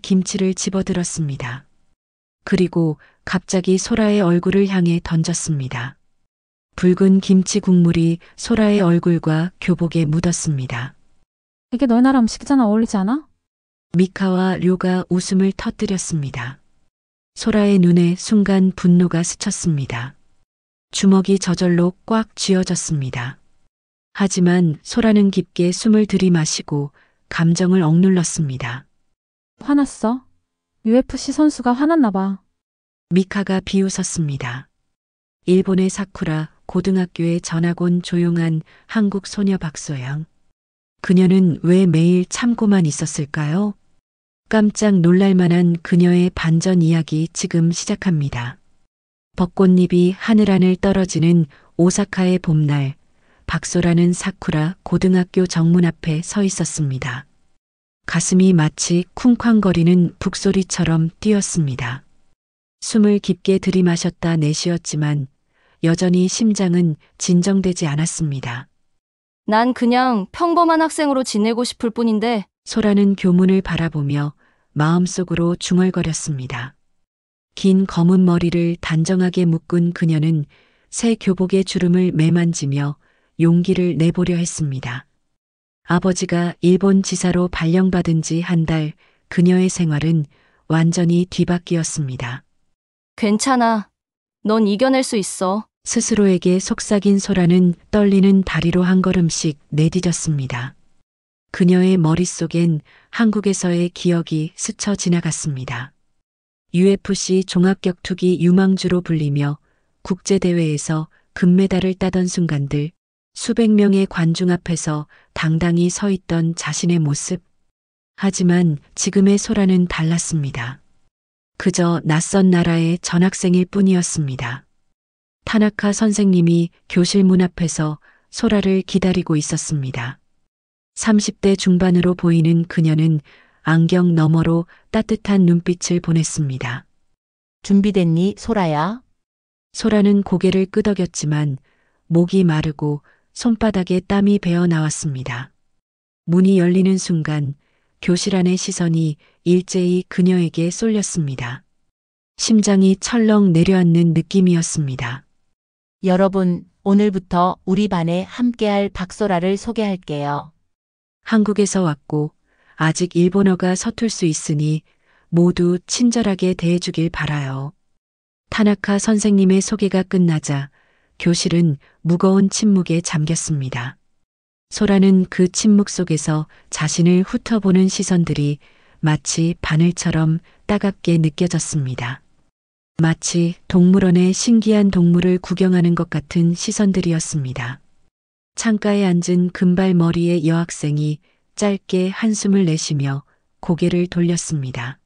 김치를 집어들었습니다. 그리고 갑자기 소라의 얼굴을 향해 던졌습니다. 붉은 김치 국물이 소라의 얼굴과 교복에 묻었습니다. 이게 너희 나라 음식이잖아. 어울리지 않아? 미카와 료가 웃음을 터뜨렸습니다. 소라의 눈에 순간 분노가 스쳤습니다. 주먹이 저절로 꽉 쥐어졌습니다. 하지만 소라는 깊게 숨을 들이마시고 감정을 억눌렀습니다. 화났어? UFC 선수가 화났나 봐. 미카가 비웃었습니다. 일본의 사쿠라 고등학교에 전학 온 조용한 한국 소녀 박소영. 그녀는 왜 매일 참고만 있었을까요? 깜짝 놀랄만한 그녀의 반전 이야기 지금 시작합니다. 벚꽃잎이 하늘하늘 떨어지는 오사카의 봄날, 박소라는 사쿠라 고등학교 정문 앞에 서 있었습니다. 가슴이 마치 쿵쾅거리는 북소리처럼 뛰었습니다. 숨을 깊게 들이마셨다 내쉬었지만 여전히 심장은 진정되지 않았습니다. 난 그냥 평범한 학생으로 지내고 싶을 뿐인데 소라는 교문을 바라보며 마음속으로 중얼거렸습니다. 긴 검은 머리를 단정하게 묶은 그녀는 새 교복의 주름을 매만지며 용기를 내보려 했습니다. 아버지가 일본 지사로 발령받은 지 한 달, 그녀의 생활은 완전히 뒤바뀌었습니다. 괜찮아. 넌 이겨낼 수 있어. 스스로에게 속삭인 소라는 떨리는 다리로 한 걸음씩 내디뎠습니다. 그녀의 머릿속엔 한국에서의 기억이 스쳐 지나갔습니다. UFC 종합격투기 유망주로 불리며 국제대회에서 금메달을 따던 순간들, 수백 명의 관중 앞에서 당당히 서 있던 자신의 모습. 하지만 지금의 소라는 달랐습니다. 그저 낯선 나라의 전학생일 뿐이었습니다. 타나카 선생님이 교실 문 앞에서 소라를 기다리고 있었습니다. 30대 중반으로 보이는 그녀는 안경 너머로 따뜻한 눈빛을 보냈습니다. 준비됐니, 소라야? 소라는 고개를 끄덕였지만 목이 마르고 손바닥에 땀이 배어 나왔습니다. 문이 열리는 순간 교실 안의 시선이 일제히 그녀에게 쏠렸습니다. 심장이 철렁 내려앉는 느낌이었습니다. 여러분, 오늘부터 우리 반에 함께할 박소라를 소개할게요. 한국에서 왔고 아직 일본어가 서툴 수 있으니 모두 친절하게 대해주길 바라요. 타나카 선생님의 소개가 끝나자 교실은 무거운 침묵에 잠겼습니다. 소라는 그 침묵 속에서 자신을 훑어보는 시선들이 마치 바늘처럼 따갑게 느껴졌습니다. 마치 동물원의 신기한 동물을 구경하는 것 같은 시선들이었습니다. 창가에 앉은 금발머리의 여학생이 짧게 한숨을 내쉬며 고개를 돌렸습니다.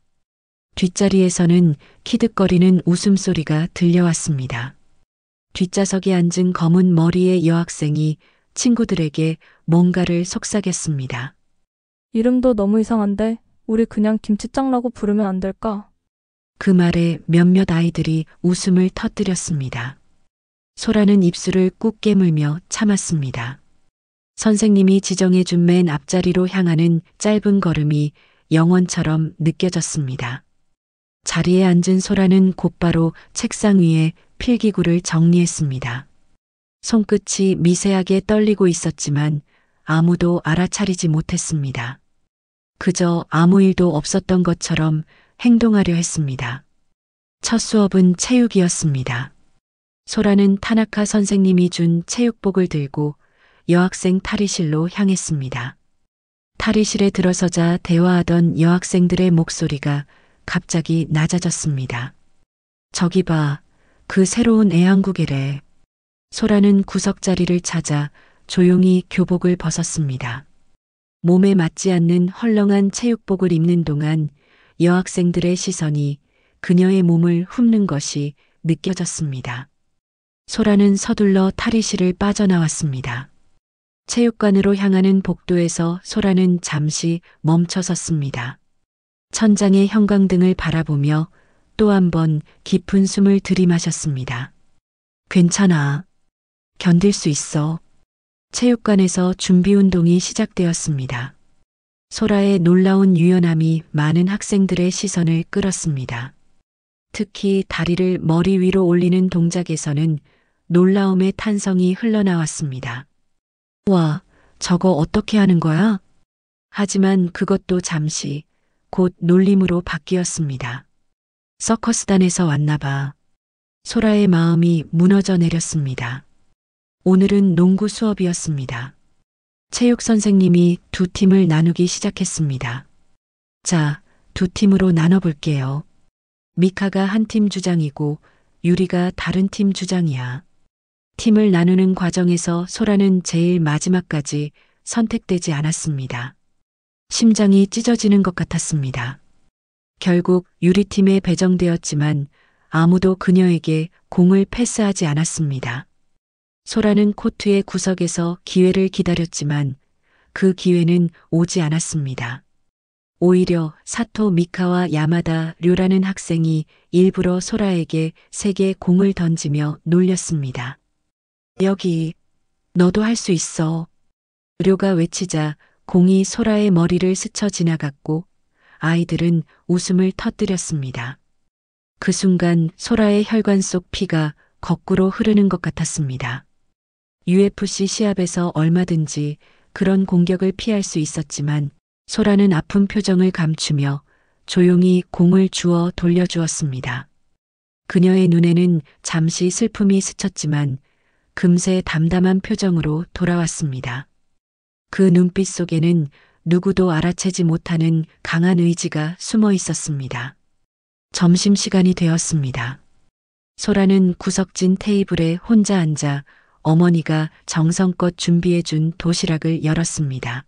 뒷자리에서는 키득거리는 웃음소리가 들려왔습니다. 뒷좌석에 앉은 검은 머리의 여학생이 친구들에게 뭔가를 속삭였습니다. 이름도 너무 이상한데 우리 그냥 김치짱라고 부르면 안 될까? 그 말에 몇몇 아이들이 웃음을 터뜨렸습니다. 소라는 입술을 꾹 깨물며 참았습니다. 선생님이 지정해준 맨 앞자리로 향하는 짧은 걸음이 영원처럼 느껴졌습니다. 자리에 앉은 소라는 곧바로 책상 위에 필기구를 정리했습니다. 손끝이 미세하게 떨리고 있었지만 아무도 알아차리지 못했습니다. 그저 아무 일도 없었던 것처럼 행동하려 했습니다. 첫 수업은 체육이었습니다. 소라는 타나카 선생님이 준 체육복을 들고 여학생 탈의실로 향했습니다. 탈의실에 들어서자 대화하던 여학생들의 목소리가 갑자기 낮아졌습니다. 저기 봐, 그 새로운 애완국이래. 소라는 구석자리를 찾아 조용히 교복을 벗었습니다. 몸에 맞지 않는 헐렁한 체육복을 입는 동안 여학생들의 시선이 그녀의 몸을 훑는 것이 느껴졌습니다. 소라는 서둘러 탈의실을 빠져나왔습니다. 체육관으로 향하는 복도에서 소라는 잠시 멈춰섰습니다. 천장의 형광등을 바라보며 또 한 번 깊은 숨을 들이마셨습니다. 괜찮아. 견딜 수 있어. 체육관에서 준비 운동이 시작되었습니다. 소라의 놀라운 유연함이 많은 학생들의 시선을 끌었습니다. 특히 다리를 머리 위로 올리는 동작에서는 놀라움의 탄성이 흘러나왔습니다. 와, 저거 어떻게 하는 거야? 하지만 그것도 잠시 곧 놀림으로 바뀌었습니다. 서커스단에서 왔나 봐. 소라의 마음이 무너져 내렸습니다. 오늘은 농구 수업이었습니다. 체육 선생님이 두 팀을 나누기 시작했습니다. 자, 두 팀으로 나눠볼게요. 미카가 한 팀 주장이고 유리가 다른 팀 주장이야. 팀을 나누는 과정에서 소라는 제일 마지막까지 선택되지 않았습니다. 심장이 찢어지는 것 같았습니다. 결국 유리팀에 배정되었지만 아무도 그녀에게 공을 패스하지 않았습니다. 소라는 코트의 구석에서 기회를 기다렸지만 그 기회는 오지 않았습니다. 오히려 사토 미카와 야마다 료라는 학생이 일부러 소라에게 세게 공을 던지며 놀렸습니다. 여기, 너도 할 수 있어. 료가 외치자 공이 소라의 머리를 스쳐 지나갔고 아이들은 웃음을 터뜨렸습니다. 그 순간 소라의 혈관 속 피가 거꾸로 흐르는 것 같았습니다. UFC 시합에서 얼마든지 그런 공격을 피할 수 있었지만 소라는 아픈 표정을 감추며 조용히 공을 주워 돌려주었습니다. 그녀의 눈에는 잠시 슬픔이 스쳤지만 금세 담담한 표정으로 돌아왔습니다. 그 눈빛 속에는 누구도 알아채지 못하는 강한 의지가 숨어 있었습니다. 점심시간이 되었습니다. 소라는 구석진 테이블에 혼자 앉아 어머니가 정성껏 준비해준 도시락을 열었습니다.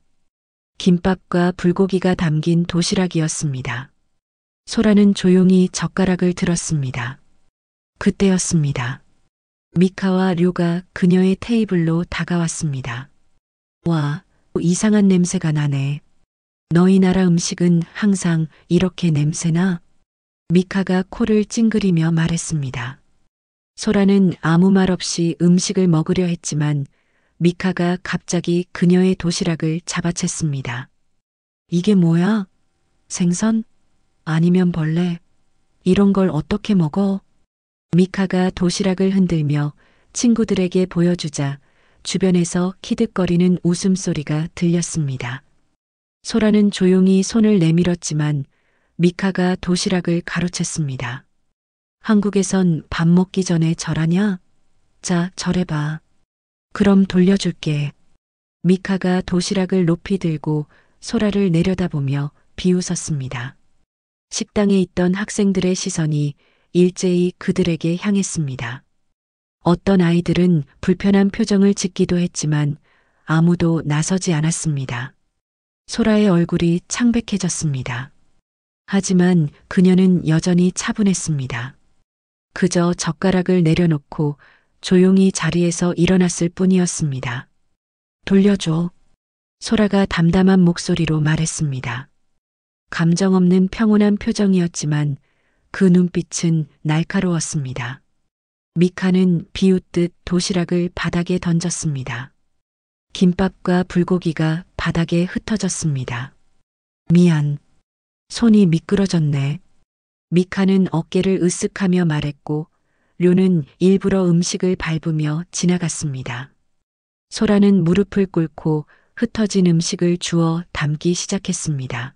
김밥과 불고기가 담긴 도시락이었습니다. 소라는 조용히 젓가락을 들었습니다. 그때였습니다. 미카와 료가 그녀의 테이블로 다가왔습니다. 와, 이상한 냄새가 나네. 너희 나라 음식은 항상 이렇게 냄새나? 미카가 코를 찡그리며 말했습니다. 소라는 아무 말 없이 음식을 먹으려 했지만 미카가 갑자기 그녀의 도시락을 잡아챘습니다. 이게 뭐야? 생선? 아니면 벌레? 이런 걸 어떻게 먹어? 미카가 도시락을 흔들며 친구들에게 보여주자 주변에서 키득거리는 웃음소리가 들렸습니다. 소라는 조용히 손을 내밀었지만 미카가 도시락을 가로챘습니다. 한국에선 밥 먹기 전에 절하냐? 자, 절해봐. 그럼 돌려줄게. 미카가 도시락을 높이 들고 소라를 내려다보며 비웃었습니다. 식당에 있던 학생들의 시선이 일제히 그들에게 향했습니다. 어떤 아이들은 불편한 표정을 짓기도 했지만 아무도 나서지 않았습니다. 소라의 얼굴이 창백해졌습니다. 하지만 그녀는 여전히 차분했습니다. 그저 젓가락을 내려놓고 조용히 자리에서 일어났을 뿐이었습니다. 돌려줘. 소라가 담담한 목소리로 말했습니다. 감정 없는 평온한 표정이었지만 그 눈빛은 날카로웠습니다. 미카는 비웃듯 도시락을 바닥에 던졌습니다. 김밥과 불고기가 바닥에 흩어졌습니다. 미안. 손이 미끄러졌네. 미카는 어깨를 으쓱하며 말했고 료는 일부러 음식을 밟으며 지나갔습니다. 소라는 무릎을 꿇고 흩어진 음식을 주워 담기 시작했습니다.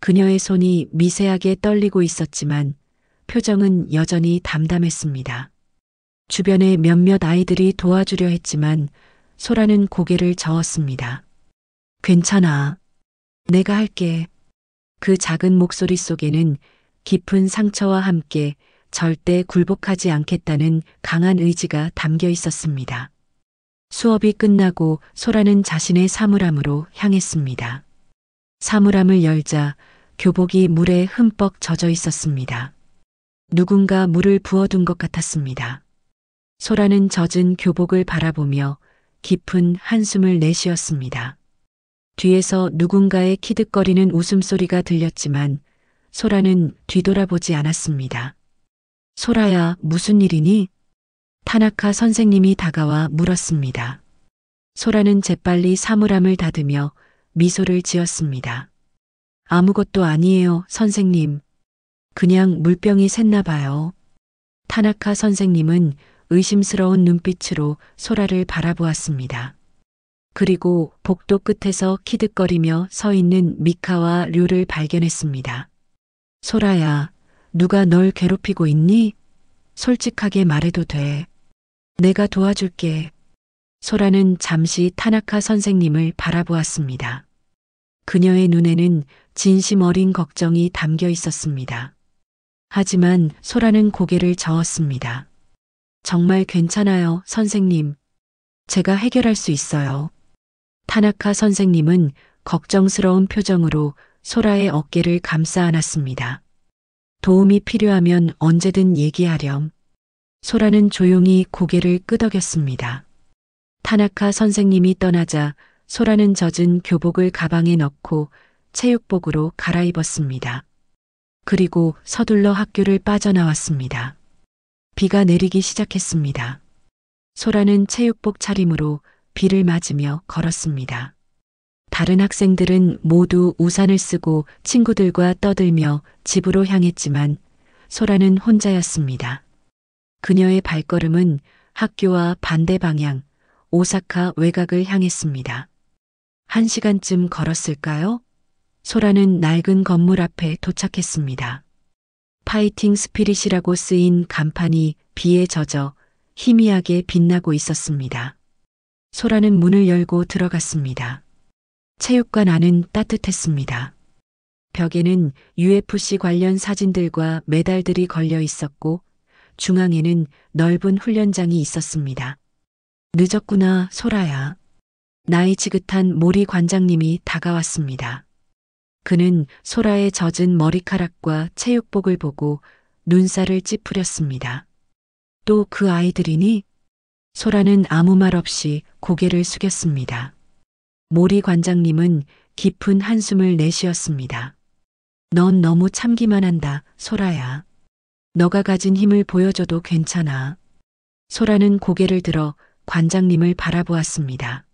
그녀의 손이 미세하게 떨리고 있었지만 표정은 여전히 담담했습니다. 주변에 몇몇 아이들이 도와주려 했지만 소라는 고개를 저었습니다. 괜찮아. 내가 할게. 그 작은 목소리 속에는 깊은 상처와 함께 절대 굴복하지 않겠다는 강한 의지가 담겨 있었습니다. 수업이 끝나고 소라는 자신의 사물함으로 향했습니다. 사물함을 열자 교복이 물에 흠뻑 젖어 있었습니다. 누군가 물을 부어둔 것 같았습니다. 소라는 젖은 교복을 바라보며 깊은 한숨을 내쉬었습니다. 뒤에서 누군가의 키득거리는 웃음소리가 들렸지만 소라는 뒤돌아보지 않았습니다. 소라야, 무슨 일이니? 타나카 선생님이 다가와 물었습니다. 소라는 재빨리 사물함을 닫으며 미소를 지었습니다. 아무것도 아니에요, 선생님. 그냥 물병이 샜나 봐요. 타나카 선생님은 의심스러운 눈빛으로 소라를 바라보았습니다. 그리고 복도 끝에서 키득거리며 서 있는 미카와 류를 발견했습니다. 소라야, 누가 널 괴롭히고 있니? 솔직하게 말해도 돼. 내가 도와줄게. 소라는 잠시 타나카 선생님을 바라보았습니다. 그녀의 눈에는 진심 어린 걱정이 담겨 있었습니다. 하지만 소라는 고개를 저었습니다. 정말 괜찮아요, 선생님. 제가 해결할 수 있어요. 타나카 선생님은 걱정스러운 표정으로 소라의 어깨를 감싸 안았습니다. 도움이 필요하면 언제든 얘기하렴. 소라는 조용히 고개를 끄덕였습니다. 타나카 선생님이 떠나자 소라는 젖은 교복을 가방에 넣고 체육복으로 갈아입었습니다. 그리고 서둘러 학교를 빠져나왔습니다. 비가 내리기 시작했습니다. 소라는 체육복 차림으로 비를 맞으며 걸었습니다. 다른 학생들은 모두 우산을 쓰고 친구들과 떠들며 집으로 향했지만 소라는 혼자였습니다. 그녀의 발걸음은 학교와 반대 방향, 오사카 외곽을 향했습니다. 1시간쯤 걸었을까요? 소라는 낡은 건물 앞에 도착했습니다. 파이팅 스피릿이라고 쓰인 간판이 비에 젖어 희미하게 빛나고 있었습니다. 소라는 문을 열고 들어갔습니다. 체육관 안은 따뜻했습니다. 벽에는 UFC 관련 사진들과 메달들이 걸려 있었고 중앙에는 넓은 훈련장이 있었습니다. 늦었구나, 소라야. 나이 지긋한 모리 관장님이 다가왔습니다. 그는 소라의 젖은 머리카락과 체육복을 보고 눈살을 찌푸렸습니다. 또 그 아이들이니? 소라는 아무 말 없이 고개를 숙였습니다. 모리 관장님은 깊은 한숨을 내쉬었습니다. 넌 너무 참기만 한다, 소라야. 너가 가진 힘을 보여줘도 괜찮아. 소라는 고개를 들어 관장님을 바라보았습니다.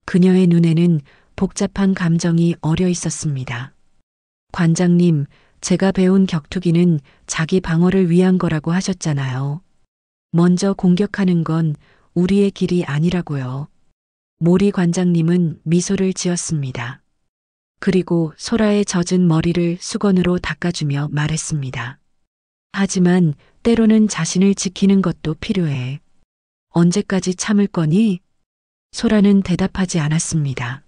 그녀의 눈에는 복잡한 감정이 어려 있었습니다. 관장님, 제가 배운 격투기는 자기 방어를 위한 거라고 하셨잖아요. 먼저 공격하는 건 우리의 길이 아니라고요. 모리 관장님은 미소를 지었습니다. 그리고 소라의 젖은 머리를 수건으로 닦아주며 말했습니다. 하지만 때로는 자신을 지키는 것도 필요해. 언제까지 참을 거니? 소라는 대답하지 않았습니다.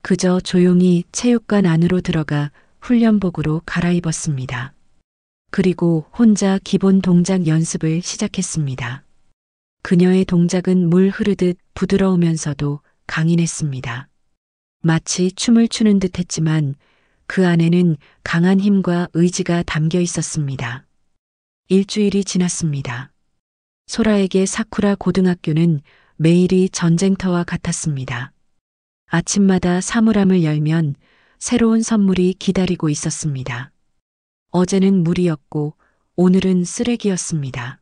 그저 조용히 체육관 안으로 들어가 훈련복으로 갈아입었습니다. 그리고 혼자 기본 동작 연습을 시작했습니다. 그녀의 동작은 물 흐르듯 부드러우면서도 강인했습니다. 마치 춤을 추는 듯 했지만 그 안에는 강한 힘과 의지가 담겨 있었습니다. 일주일이 지났습니다. 소라에게 사쿠라 고등학교는 매일이 전쟁터와 같았습니다. 아침마다 사물함을 열면 새로운 선물이 기다리고 있었습니다. 어제는 물이었고 오늘은 쓰레기였습니다.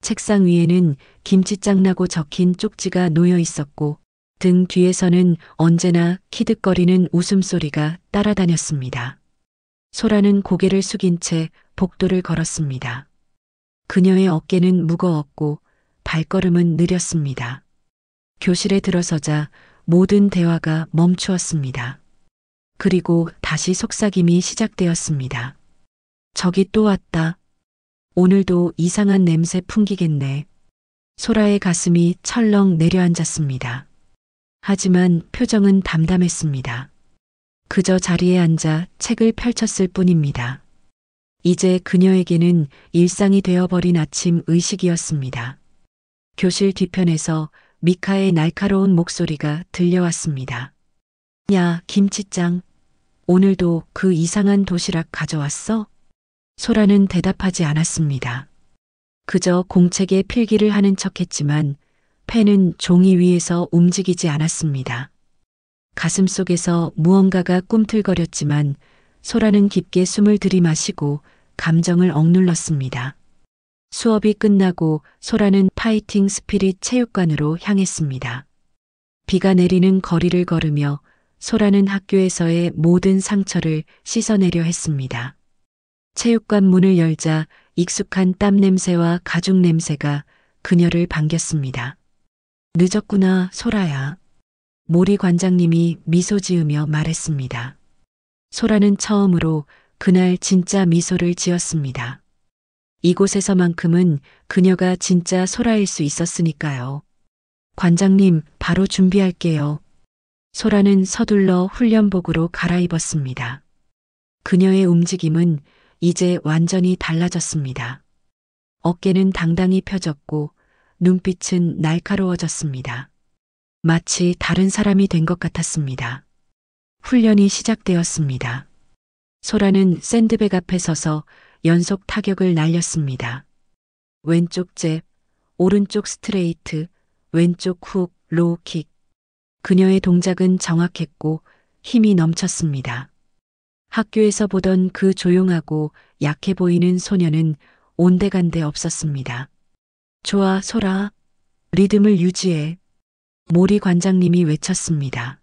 책상 위에는 김치짱라고 적힌 쪽지가 놓여 있었고 등 뒤에서는 언제나 키득거리는 웃음소리가 따라다녔습니다. 소라는 고개를 숙인 채 복도를 걸었습니다. 그녀의 어깨는 무거웠고 발걸음은 느렸습니다. 교실에 들어서자 모든 대화가 멈추었습니다. 그리고 다시 속삭임이 시작되었습니다. 저기 또 왔다. 오늘도 이상한 냄새 풍기겠네. 소라의 가슴이 철렁 내려앉았습니다. 하지만 표정은 담담했습니다. 그저 자리에 앉아 책을 펼쳤을 뿐입니다. 이제 그녀에게는 일상이 되어버린 아침 의식이었습니다. 교실 뒤편에서 미카의 날카로운 목소리가 들려왔습니다. 야, 김치짱. 오늘도 그 이상한 도시락 가져왔어? 소라는 대답하지 않았습니다. 그저 공책에 필기를 하는 척했지만 펜은 종이 위에서 움직이지 않았습니다. 가슴 속에서 무언가가 꿈틀거렸지만 소라는 깊게 숨을 들이마시고 감정을 억눌렀습니다. 수업이 끝나고 소라는 파이팅 스피릿 체육관으로 향했습니다. 비가 내리는 거리를 걸으며 소라는 학교에서의 모든 상처를 씻어내려 했습니다. 체육관 문을 열자 익숙한 땀 냄새와 가죽 냄새가 그녀를 반겼습니다. 늦었구나, 소라야. 모리 관장님이 미소 지으며 말했습니다. 소라는 처음으로 그날 진짜 미소를 지었습니다. 이곳에서만큼은 그녀가 진짜 소라일 수 있었으니까요. 관장님, 바로 준비할게요. 소라는 서둘러 훈련복으로 갈아입었습니다. 그녀의 움직임은 이제 완전히 달라졌습니다. 어깨는 당당히 펴졌고 눈빛은 날카로워졌습니다. 마치 다른 사람이 된 것 같았습니다. 훈련이 시작되었습니다. 소라는 샌드백 앞에 서서 연속 타격을 날렸습니다. 왼쪽 잽, 오른쪽 스트레이트, 왼쪽 훅, 로우킥. 그녀의 동작은 정확했고 힘이 넘쳤습니다. 학교에서 보던 그 조용하고 약해 보이는 소녀는 온데간데 없었습니다. 좋아, 소라. 리듬을 유지해. 모리 관장님이 외쳤습니다.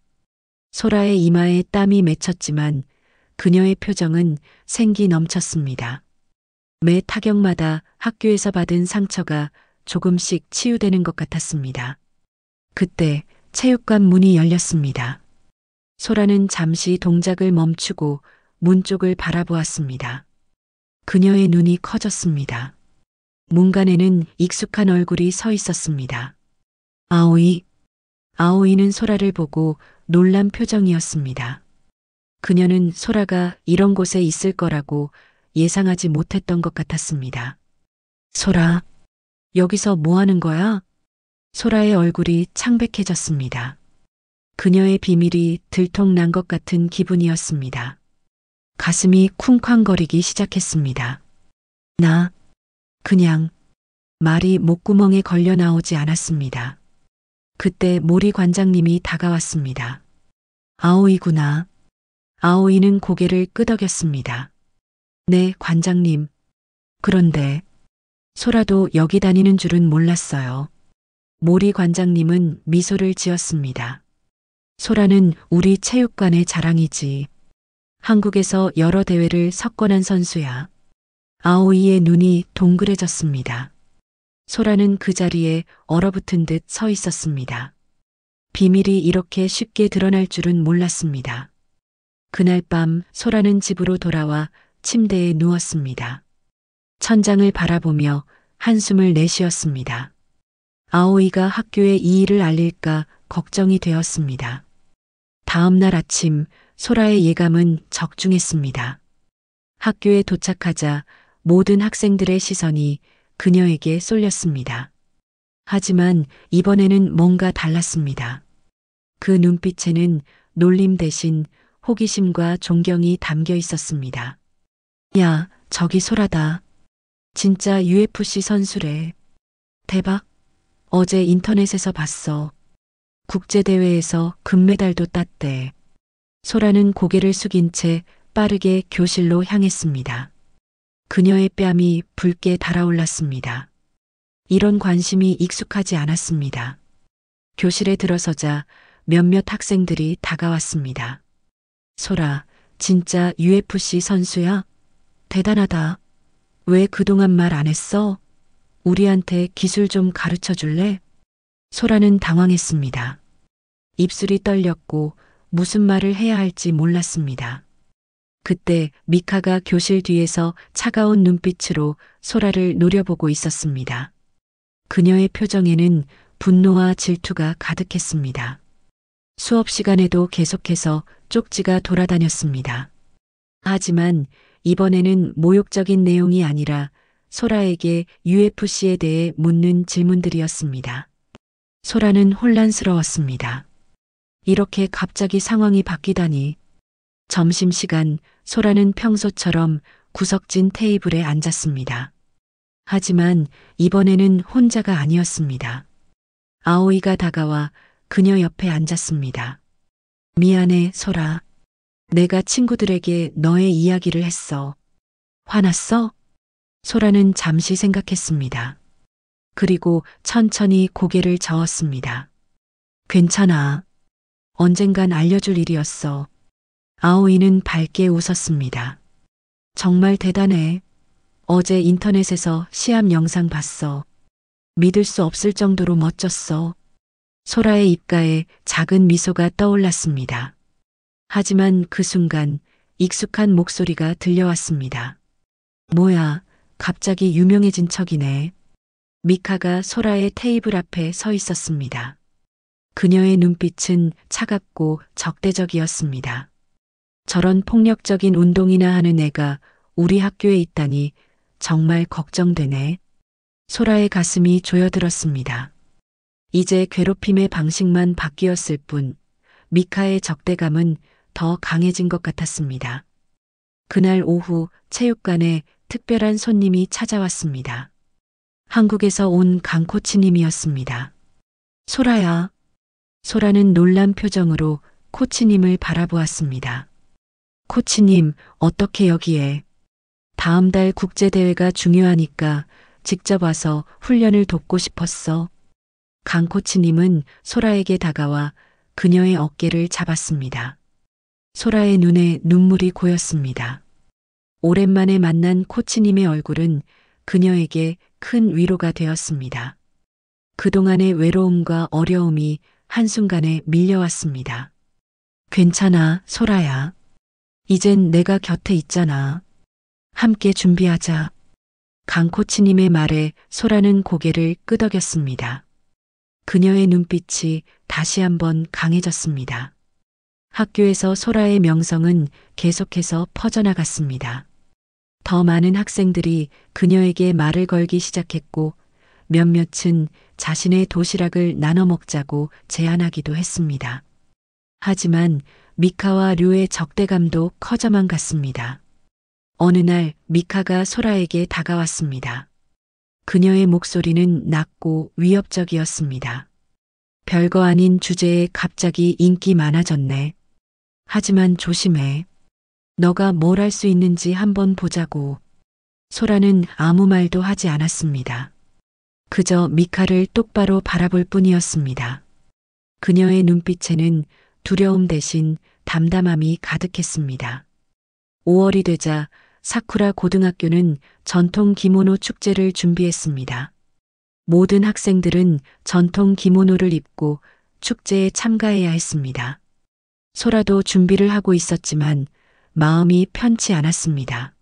소라의 이마에 땀이 맺혔지만 그녀의 표정은 생기 넘쳤습니다. 매 타격마다 학교에서 받은 상처가 조금씩 치유되는 것 같았습니다. 그때 체육관 문이 열렸습니다. 소라는 잠시 동작을 멈추고 문 쪽을 바라보았습니다. 그녀의 눈이 커졌습니다. 문간에는 익숙한 얼굴이 서 있었습니다. 아오이. 아오이는 소라를 보고 놀란 표정이었습니다. 그녀는 소라가 이런 곳에 있을 거라고 예상하지 못했던 것 같았습니다. 소라, 여기서 뭐 하는 거야? 소라의 얼굴이 창백해졌습니다. 그녀의 비밀이 들통난 것 같은 기분이었습니다. 가슴이 쿵쾅거리기 시작했습니다. 그냥 말이 목구멍에 걸려 나오지 않았습니다. 그때 모리 관장님이 다가왔습니다. 아오이구나. 아오이는 고개를 끄덕였습니다. 네, 관장님. 그런데 소라도 여기 다니는 줄은 몰랐어요. 모리 관장님은 미소를 지었습니다. 소라는 우리 체육관의 자랑이지. 한국에서 여러 대회를 석권한 선수야. 아오이의 눈이 동그래졌습니다. 소라는 그 자리에 얼어붙은 듯 서 있었습니다. 비밀이 이렇게 쉽게 드러날 줄은 몰랐습니다. 그날 밤 소라는 집으로 돌아와 침대에 누웠습니다. 천장을 바라보며 한숨을 내쉬었습니다. 아오이가 학교에 이 일을 알릴까 걱정이 되었습니다. 다음 날 아침 소라의 예감은 적중했습니다. 학교에 도착하자 모든 학생들의 시선이 그녀에게 쏠렸습니다. 하지만 이번에는 뭔가 달랐습니다. 그 눈빛에는 놀림 대신 호기심과 존경이 담겨 있었습니다. 야, 저기 소라다. 진짜 UFC 선수래. 대박. 어제 인터넷에서 봤어. 국제대회에서 금메달도 땄대. 소라는 고개를 숙인 채 빠르게 교실로 향했습니다. 그녀의 뺨이 붉게 달아올랐습니다. 이런 관심이 익숙하지 않았습니다. 교실에 들어서자 몇몇 학생들이 다가왔습니다. 소라, 진짜 UFC 선수야? 대단하다. 왜 그동안 말 안 했어? 우리한테 기술 좀 가르쳐 줄래? 소라는 당황했습니다. 입술이 떨렸고 무슨 말을 해야 할지 몰랐습니다. 그때 미카가 교실 뒤에서 차가운 눈빛으로 소라를 노려보고 있었습니다. 그녀의 표정에는 분노와 질투가 가득했습니다. 수업 시간에도 계속해서 쪽지가 돌아다녔습니다. 하지만 이번에는 모욕적인 내용이 아니라 소라에게 UFC에 대해 묻는 질문들이었습니다. 소라는 혼란스러웠습니다. 이렇게 갑자기 상황이 바뀌다니. 점심시간 소라는 평소처럼 구석진 테이블에 앉았습니다. 하지만 이번에는 혼자가 아니었습니다. 아오이가 다가와 그녀 옆에 앉았습니다. 미안해, 소라. 내가 친구들에게 너의 이야기를 했어. 화났어? 소라는 잠시 생각했습니다. 그리고 천천히 고개를 저었습니다. 괜찮아. 언젠간 알려줄 일이었어. 아오이는 밝게 웃었습니다. 정말 대단해. 어제 인터넷에서 시합 영상 봤어. 믿을 수 없을 정도로 멋졌어. 소라의 입가에 작은 미소가 떠올랐습니다. 하지만 그 순간 익숙한 목소리가 들려왔습니다. 뭐야, 갑자기 유명해진 척이네. 미카가 소라의 테이블 앞에 서 있었습니다. 그녀의 눈빛은 차갑고 적대적이었습니다. 저런 폭력적인 운동이나 하는 애가 우리 학교에 있다니 정말 걱정되네. 소라의 가슴이 조여들었습니다. 이제 괴롭힘의 방식만 바뀌었을 뿐 미카의 적대감은 더 강해진 것 같았습니다. 그날 오후 체육관에 특별한 손님이 찾아왔습니다. 한국에서 온 강 코치님이었습니다. 소라야. 소라는 놀란 표정으로 코치님을 바라보았습니다. 코치님, 어떻게 여기에? 다음 달 국제대회가 중요하니까 직접 와서 훈련을 돕고 싶었어. 강 코치님은 소라에게 다가와 그녀의 어깨를 잡았습니다. 소라의 눈에 눈물이 고였습니다. 오랜만에 만난 코치님의 얼굴은 그녀에게 큰 위로가 되었습니다. 그동안의 외로움과 어려움이 한순간에 밀려왔습니다. 괜찮아, 소라야. 이젠 내가 곁에 있잖아. 함께 준비하자. 강 코치님의 말에 소라는 고개를 끄덕였습니다. 그녀의 눈빛이 다시 한번 강해졌습니다. 학교에서 소라의 명성은 계속해서 퍼져나갔습니다. 더 많은 학생들이 그녀에게 말을 걸기 시작했고 몇몇은 자신의 도시락을 나눠 먹자고 제안하기도 했습니다. 하지만 미카와 류의 적대감도 커져만 갔습니다. 어느 날 미카가 소라에게 다가왔습니다. 그녀의 목소리는 낮고 위협적이었습니다. 별거 아닌 주제에 갑자기 인기 많아졌네. 하지만 조심해. 너가 뭘 할 수 있는지 한번 보자고. 소라는 아무 말도 하지 않았습니다. 그저 미카를 똑바로 바라볼 뿐이었습니다. 그녀의 눈빛에는 두려움 대신 담담함이 가득했습니다. 5월이 되자 사쿠라 고등학교는 전통 기모노 축제를 준비했습니다. 모든 학생들은 전통 기모노를 입고 축제에 참가해야 했습니다. 소라도 준비를 하고 있었지만 마음이 편치 않았습니다.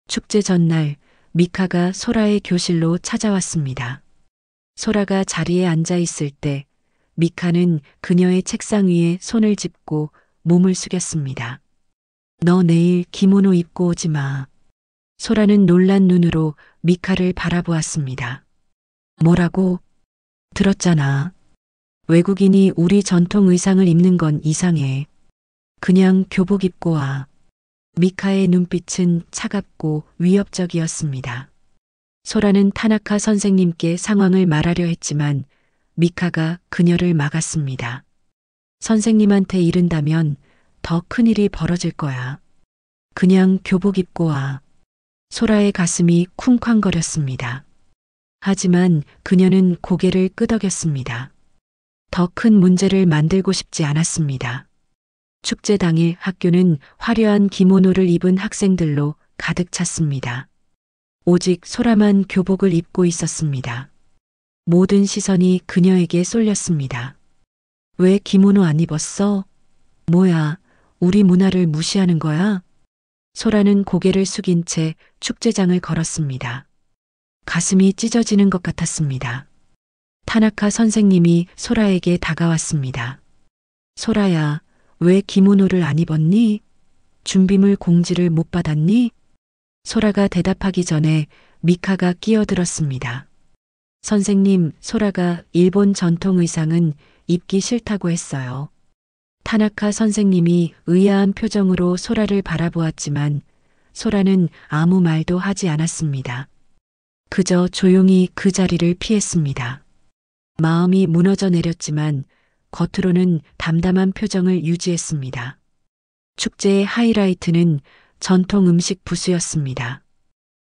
축제 전날 미카가 소라의 교실로 찾아왔습니다. 소라가 자리에 앉아 있을 때 미카는 그녀의 책상 위에 손을 짚고 몸을 숙였습니다. 너 내일 기모노 입고 오지 마. 소라는 놀란 눈으로 미카를 바라보았습니다. 뭐라고? 들었잖아. 외국인이 우리 전통 의상을 입는 건 이상해. 그냥 교복 입고 와. 미카의 눈빛은 차갑고 위협적이었습니다. 소라는 타나카 선생님께 상황을 말하려 했지만 미카가 그녀를 막았습니다. 선생님한테 이른다면 더 큰일이 벌어질 거야. 그냥 교복 입고 와. 소라의 가슴이 쿵쾅거렸습니다. 하지만 그녀는 고개를 끄덕였습니다. 더 큰 문제를 만들고 싶지 않았습니다. 축제 당일 학교는 화려한 기모노를 입은 학생들로 가득 찼습니다. 오직 소라만 교복을 입고 있었습니다. 모든 시선이 그녀에게 쏠렸습니다. 왜 기모노 안 입었어? 뭐야, 우리 문화를 무시하는 거야? 소라는 고개를 숙인 채 축제장을 걸었습니다. 가슴이 찢어지는 것 같았습니다. 타나카 선생님이 소라에게 다가왔습니다. 소라야, 왜 기모노를 안 입었니? 준비물 공지를 못 받았니? 소라가 대답하기 전에 미카가 끼어들었습니다. 선생님, 소라가 일본 전통 의상은 입기 싫다고 했어요. 타나카 선생님이 의아한 표정으로 소라를 바라보았지만 소라는 아무 말도 하지 않았습니다. 그저 조용히 그 자리를 피했습니다. 마음이 무너져 내렸지만 겉으로는 담담한 표정을 유지했습니다. 축제의 하이라이트는 전통 음식 부스였습니다.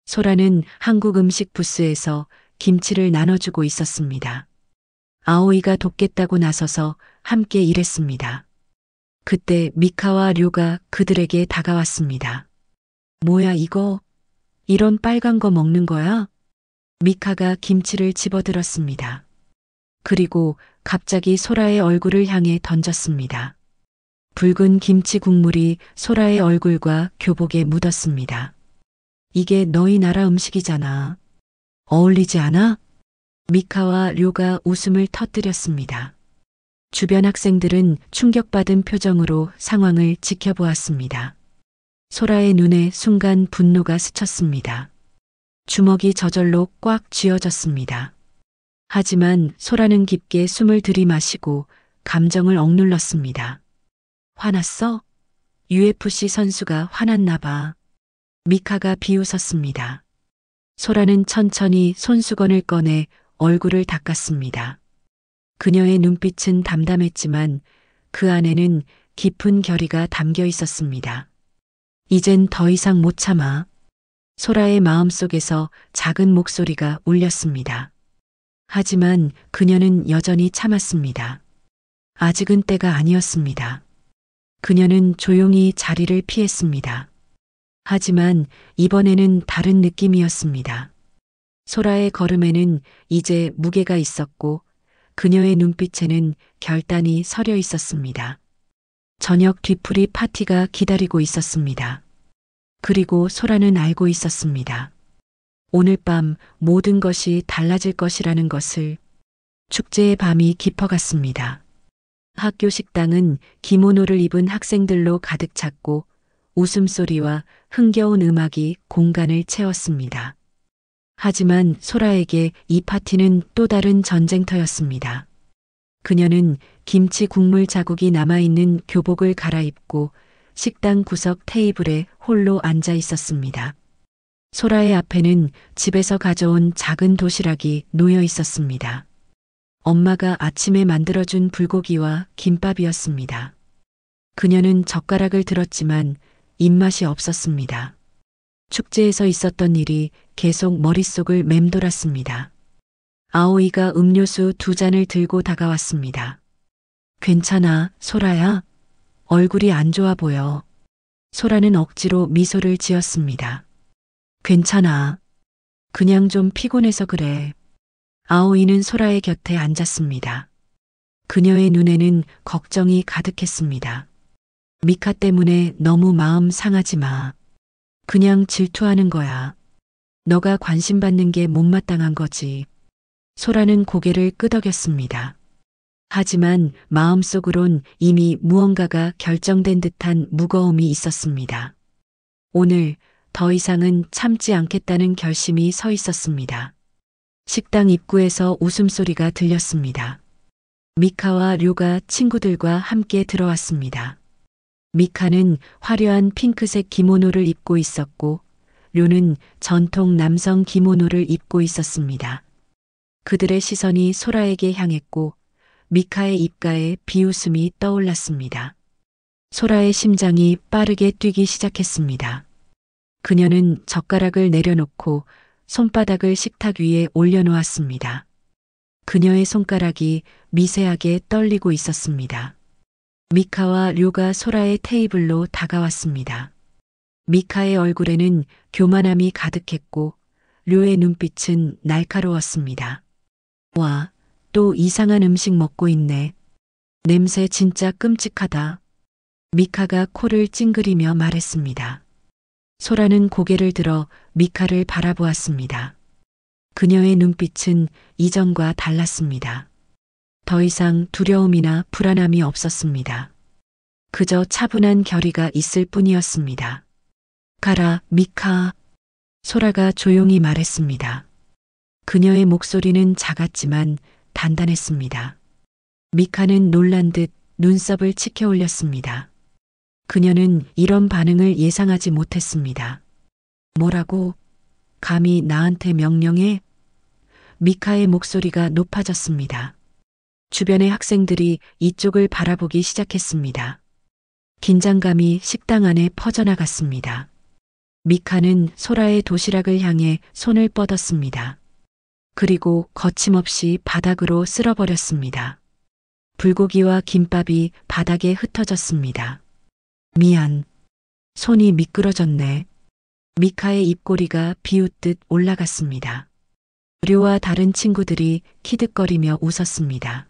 소라는 한국 음식 부스에서 김치를 나눠주고 있었습니다. 아오이가 돕겠다고 나서서 함께 일했습니다. 그때 미카와 료가 그들에게 다가왔습니다. 뭐야 이거? 이런 빨간 거 먹는 거야? 미카가 김치를 집어들었습니다. 그리고 갑자기 소라의 얼굴을 향해 던졌습니다. 붉은 김치 국물이 소라의 얼굴과 교복에 묻었습니다. 이게 너희 나라 음식이잖아. 어울리지 않아? 미카와 료가 웃음을 터뜨렸습니다. 주변 학생들은 충격받은 표정으로 상황을 지켜보았습니다. 소라의 눈에 순간 분노가 스쳤습니다. 주먹이 저절로 꽉 쥐어졌습니다. 하지만 소라는 깊게 숨을 들이마시고 감정을 억눌렀습니다. 화났어? UFC 선수가 화났나 봐. 미카가 비웃었습니다. 소라는 천천히 손수건을 꺼내 얼굴을 닦았습니다. 그녀의 눈빛은 담담했지만 그 안에는 깊은 결의가 담겨 있었습니다. 이젠 더 이상 못 참아. 소라의 마음속에서 작은 목소리가 울렸습니다. 하지만 그녀는 여전히 참았습니다. 아직은 때가 아니었습니다. 그녀는 조용히 자리를 피했습니다. 하지만 이번에는 다른 느낌이었습니다. 소라의 걸음에는 이제 무게가 있었고 그녀의 눈빛에는 결단이 서려 있었습니다. 저녁 뒤풀이 파티가 기다리고 있었습니다. 그리고 소라는 알고 있었습니다. 오늘 밤 모든 것이 달라질 것이라는 것을. 축제의 밤이 깊어갔습니다. 학교 식당은 기모노를 입은 학생들로 가득 찼고 웃음소리와 흥겨운 음악이 공간을 채웠습니다. 하지만 소라에게 이 파티는 또 다른 전쟁터였습니다. 그녀는 김치 국물 자국이 남아있는 교복을 갈아입고 식당 구석 테이블에 홀로 앉아 있었습니다. 소라의 앞에는 집에서 가져온 작은 도시락이 놓여 있었습니다. 엄마가 아침에 만들어준 불고기와 김밥이었습니다. 그녀는 젓가락을 들었지만 입맛이 없었습니다. 축제에서 있었던 일이 계속 머릿속을 맴돌았습니다. 아오이가 음료수 2잔을 들고 다가왔습니다. 괜찮아, 소라야? 얼굴이 안 좋아 보여. 소라는 억지로 미소를 지었습니다. 괜찮아. 그냥 좀 피곤해서 그래. 아오이는 소라의 곁에 앉았습니다. 그녀의 눈에는 걱정이 가득했습니다. 미카 때문에 너무 마음 상하지 마. 그냥 질투하는 거야. 너가 관심받는 게 못마땅한 거지. 소라는 고개를 끄덕였습니다. 하지만 마음속으론 이미 무언가가 결정된 듯한 무거움이 있었습니다. 오늘 더 이상은 참지 않겠다는 결심이 서 있었습니다. 식당 입구에서 웃음소리가 들렸습니다. 미카와 료가 친구들과 함께 들어왔습니다. 미카는 화려한 핑크색 기모노를 입고 있었고 료는 전통 남성 기모노를 입고 있었습니다. 그들의 시선이 소라에게 향했고 미카의 입가에 비웃음이 떠올랐습니다. 소라의 심장이 빠르게 뛰기 시작했습니다. 그녀는 젓가락을 내려놓고 손바닥을 식탁 위에 올려놓았습니다. 그녀의 손가락이 미세하게 떨리고 있었습니다. 미카와 료가 소라의 테이블로 다가왔습니다. 미카의 얼굴에는 교만함이 가득했고 료의 눈빛은 날카로웠습니다. 와, 또 이상한 음식 먹고 있네. 냄새 진짜 끔찍하다. 미카가 코를 찡그리며 말했습니다. 소라는 고개를 들어 미카를 바라보았습니다. 그녀의 눈빛은 이전과 달랐습니다. 더 이상 두려움이나 불안함이 없었습니다. 그저 차분한 결의가 있을 뿐이었습니다. 가라, 미카. 소라가 조용히 말했습니다. 그녀의 목소리는 작았지만 단단했습니다. 미카는 놀란 듯 눈썹을 치켜 올렸습니다. 그녀는 이런 반응을 예상하지 못했습니다. 뭐라고? 감히 나한테 명령해? 미카의 목소리가 높아졌습니다. 주변의 학생들이 이쪽을 바라보기 시작했습니다. 긴장감이 식당 안에 퍼져나갔습니다. 미카는 소라의 도시락을 향해 손을 뻗었습니다. 그리고 거침없이 바닥으로 쓸어버렸습니다. 불고기와 김밥이 바닥에 흩어졌습니다. 미안. 손이 미끄러졌네. 미카의 입꼬리가 비웃듯 올라갔습니다. 료와 다른 친구들이 키득거리며 웃었습니다.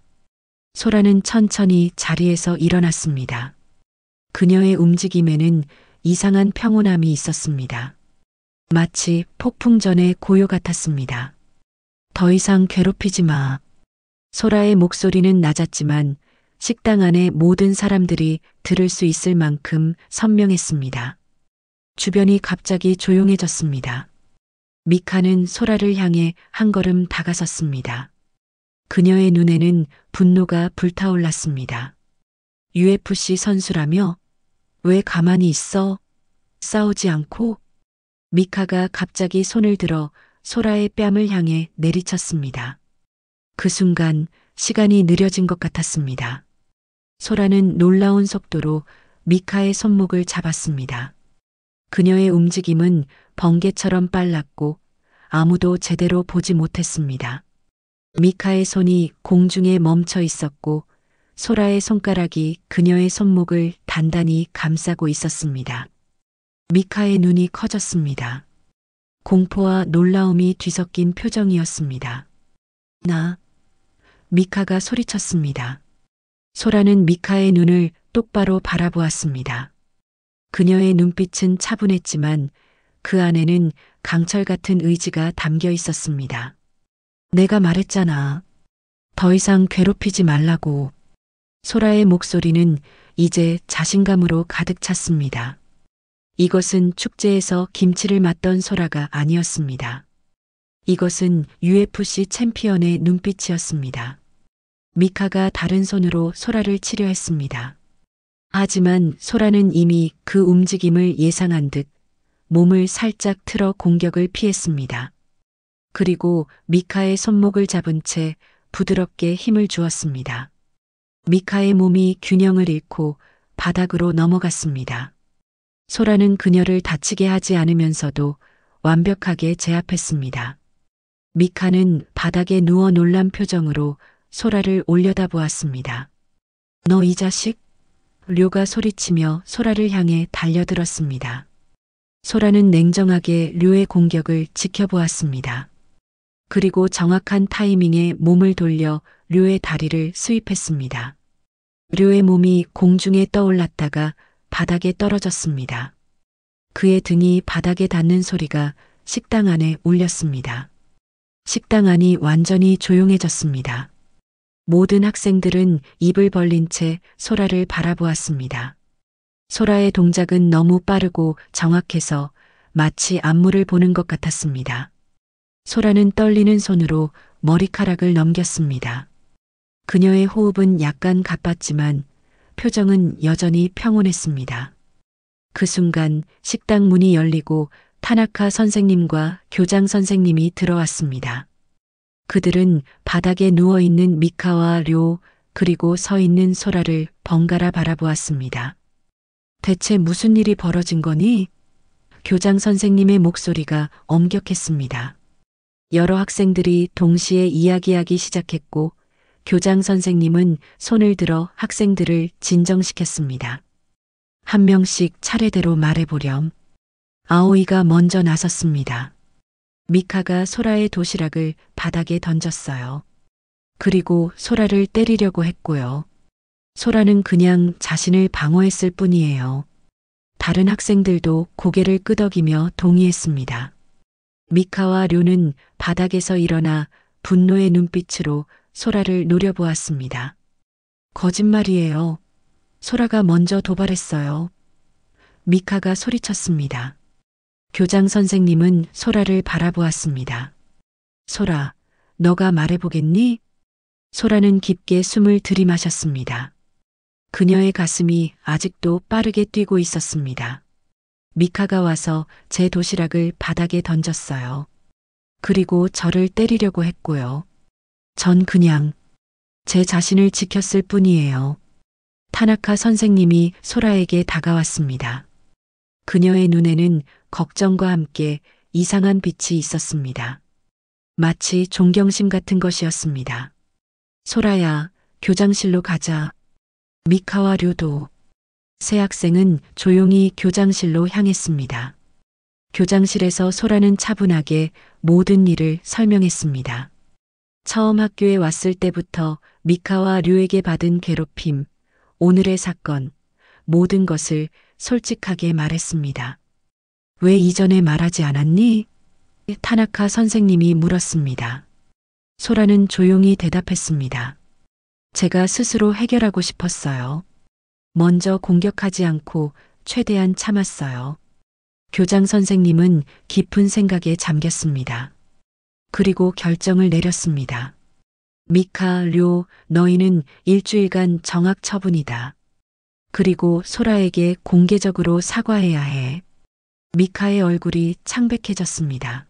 소라는 천천히 자리에서 일어났습니다. 그녀의 움직임에는 이상한 평온함이 있었습니다. 마치 폭풍 전의 고요 같았습니다. 더 이상 괴롭히지 마. 소라의 목소리는 낮았지만 식당 안의 모든 사람들이 들을 수 있을 만큼 선명했습니다. 주변이 갑자기 조용해졌습니다. 미카는 소라를 향해 한 걸음 다가섰습니다. 그녀의 눈에는 분노가 불타올랐습니다. UFC 선수라며? 왜 가만히 있어? 싸우지 않고? 미카가 갑자기 손을 들어 소라의 뺨을 향해 내리쳤습니다. 그 순간 시간이 느려진 것 같았습니다. 소라는 놀라운 속도로 미카의 손목을 잡았습니다. 그녀의 움직임은 번개처럼 빨랐고 아무도 제대로 보지 못했습니다. 미카의 손이 공중에 멈춰 있었고 소라의 손가락이 그녀의 손목을 단단히 감싸고 있었습니다. 미카의 눈이 커졌습니다. 공포와 놀라움이 뒤섞인 표정이었습니다. 미카가 소리쳤습니다. 소라는 미카의 눈을 똑바로 바라보았습니다. 그녀의 눈빛은 차분했지만 그 안에는 강철 같은 의지가 담겨 있었습니다. 내가 말했잖아. 더 이상 괴롭히지 말라고. 소라의 목소리는 이제 자신감으로 가득 찼습니다. 이것은 축제에서 김치를 맞던 소라가 아니었습니다. 이것은 UFC 챔피언의 눈빛이었습니다. 미카가 다른 손으로 소라를 치려 했습니다. 하지만 소라는 이미 그 움직임을 예상한 듯 몸을 살짝 틀어 공격을 피했습니다. 그리고 미카의 손목을 잡은 채 부드럽게 힘을 주었습니다. 미카의 몸이 균형을 잃고 바닥으로 넘어갔습니다. 소라는 그녀를 다치게 하지 않으면서도 완벽하게 제압했습니다. 미카는 바닥에 누워 놀란 표정으로 소라를 올려다보았습니다. 너 이 자식? 료가 소리치며 소라를 향해 달려들었습니다. 소라는 냉정하게 료의 공격을 지켜보았습니다. 그리고 정확한 타이밍에 몸을 돌려 료의 다리를 스윕했습니다. 료의 몸이 공중에 떠올랐다가 바닥에 떨어졌습니다. 그의 등이 바닥에 닿는 소리가 식당 안에 울렸습니다. 식당 안이 완전히 조용해졌습니다. 모든 학생들은 입을 벌린 채 소라를 바라보았습니다. 소라의 동작은 너무 빠르고 정확해서 마치 안무를 보는 것 같았습니다. 소라는 떨리는 손으로 머리카락을 넘겼습니다. 그녀의 호흡은 약간 가빴지만 표정은 여전히 평온했습니다. 그 순간 식당 문이 열리고 타나카 선생님과 교장 선생님이 들어왔습니다. 그들은 바닥에 누워있는 미카와 료 그리고 서 있는 소라를 번갈아 바라보았습니다. 대체 무슨 일이 벌어진 거니? 교장 선생님의 목소리가 엄격했습니다. 여러 학생들이 동시에 이야기하기 시작했고 교장 선생님은 손을 들어 학생들을 진정시켰습니다. 한 명씩 차례대로 말해보렴. 아오이가 먼저 나섰습니다. 미카가 소라의 도시락을 바닥에 던졌어요. 그리고 소라를 때리려고 했고요. 소라는 그냥 자신을 방어했을 뿐이에요. 다른 학생들도 고개를 끄덕이며 동의했습니다. 미카와 료는 바닥에서 일어나 분노의 눈빛으로 소라를 노려보았습니다. 거짓말이에요. 소라가 먼저 도발했어요. 미카가 소리쳤습니다. 교장 선생님은 소라를 바라보았습니다. 소라, 너가 말해보겠니? 소라는 깊게 숨을 들이마셨습니다. 그녀의 가슴이 아직도 빠르게 뛰고 있었습니다. 미카가 와서 제 도시락을 바닥에 던졌어요. 그리고 저를 때리려고 했고요. 전 그냥 제 자신을 지켰을 뿐이에요. 타나카 선생님이 소라에게 다가왔습니다. 그녀의 눈에는 걱정과 함께 이상한 빛이 있었습니다. 마치 존경심 같은 것이었습니다. 소라야, 교장실로 가자. 미카와 류도. 새 학생은 조용히 교장실로 향했습니다. 교장실에서 소라는 차분하게 모든 일을 설명했습니다. 처음 학교에 왔을 때부터 미카와 류에게 받은 괴롭힘, 오늘의 사건, 모든 것을 솔직하게 말했습니다. 왜 이전에 말하지 않았니? 타나카 선생님이 물었습니다. 소라는 조용히 대답했습니다. 제가 스스로 해결하고 싶었어요. 먼저 공격하지 않고 최대한 참았어요. 교장 선생님은 깊은 생각에 잠겼습니다. 그리고 결정을 내렸습니다. 미카, 류, 너희는 일주일간 정학 처분이다. 그리고 소라에게 공개적으로 사과해야 해. 미카의 얼굴이 창백해졌습니다.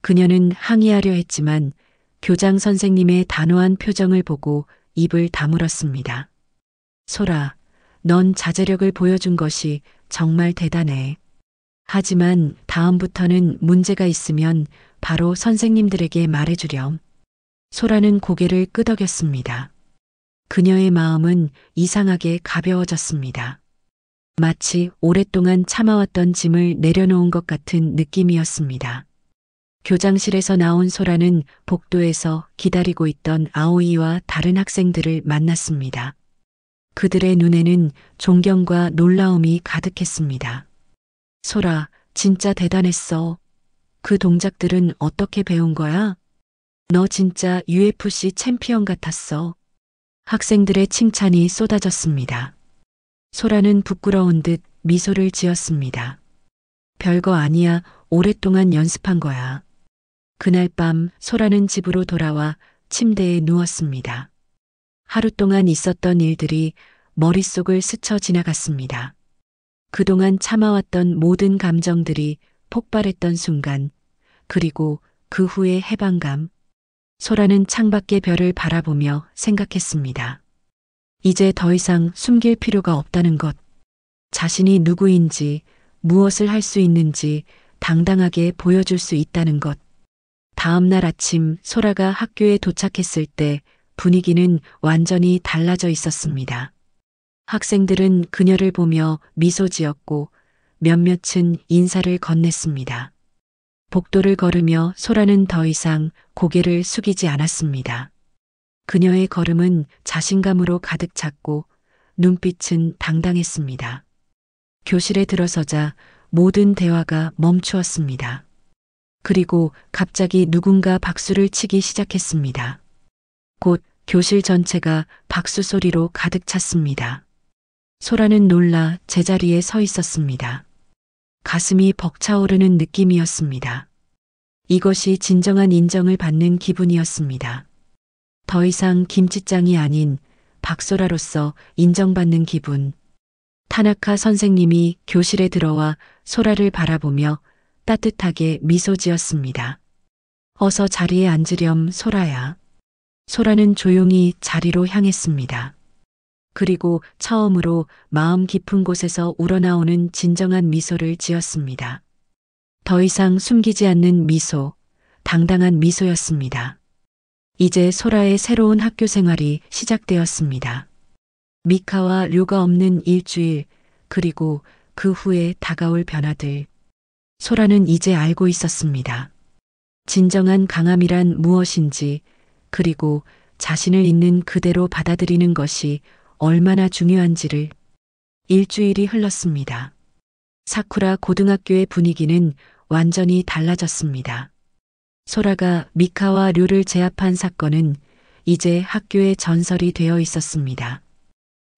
그녀는 항의하려 했지만 교장 선생님의 단호한 표정을 보고 입을 다물었습니다. 소라, 넌 자제력을 보여준 것이 정말 대단해. 하지만 다음부터는 문제가 있으면 바로 선생님들에게 말해주렴. 소라는 고개를 끄덕였습니다. 그녀의 마음은 이상하게 가벼워졌습니다. 마치 오랫동안 참아왔던 짐을 내려놓은 것 같은 느낌이었습니다. 교장실에서 나온 소라는 복도에서 기다리고 있던 아오이와 다른 학생들을 만났습니다. 그들의 눈에는 존경과 놀라움이 가득했습니다. 소라, 진짜 대단했어. 그 동작들은 어떻게 배운 거야? 너 진짜 UFC 챔피언 같았어. 학생들의 칭찬이 쏟아졌습니다. 소라는 부끄러운 듯 미소를 지었습니다. 별거 아니야. 오랫동안 연습한 거야. 그날 밤 소라는 집으로 돌아와 침대에 누웠습니다. 하루 동안 있었던 일들이 머릿속을 스쳐 지나갔습니다. 그동안 참아왔던 모든 감정들이 폭발했던 순간, 그리고 그 후의 해방감. 소라는 창밖의 별을 바라보며 생각했습니다. 이제 더 이상 숨길 필요가 없다는 것. 자신이 누구인지, 무엇을 할 수 있는지 당당하게 보여줄 수 있다는 것. 다음 날 아침 소라가 학교에 도착했을 때 분위기는 완전히 달라져 있었습니다. 학생들은 그녀를 보며 미소 지었고 몇몇은 인사를 건넸습니다. 복도를 걸으며 소라는 더 이상 고개를 숙이지 않았습니다. 그녀의 걸음은 자신감으로 가득 찼고 눈빛은 당당했습니다. 교실에 들어서자 모든 대화가 멈추었습니다. 그리고 갑자기 누군가 박수를 치기 시작했습니다. 곧 교실 전체가 박수 소리로 가득 찼습니다. 소라는 놀라 제자리에 서 있었습니다. 가슴이 벅차오르는 느낌이었습니다. 이것이 진정한 인정을 받는 기분이었습니다. 더 이상 김치짱이 아닌 박소라로서 인정받는 기분. 타나카 선생님이 교실에 들어와 소라를 바라보며 따뜻하게 미소 지었습니다. 어서 자리에 앉으렴, 소라야. 소라는 조용히 자리로 향했습니다. 그리고 처음으로 마음 깊은 곳에서 우러나오는 진정한 미소를 지었습니다. 더 이상 숨기지 않는 미소, 당당한 미소였습니다. 이제 소라의 새로운 학교 생활이 시작되었습니다. 미카와 류가 없는 일주일, 그리고 그 후에 다가올 변화들. 소라는 이제 알고 있었습니다. 진정한 강함이란 무엇인지, 그리고 자신을 있는 그대로 받아들이는 것이 얼마나 중요한지를. 일주일이 흘렀습니다. 사쿠라 고등학교의 분위기는 완전히 달라졌습니다. 소라가 미카와 류를 제압한 사건은 이제 학교의 전설이 되어 있었습니다.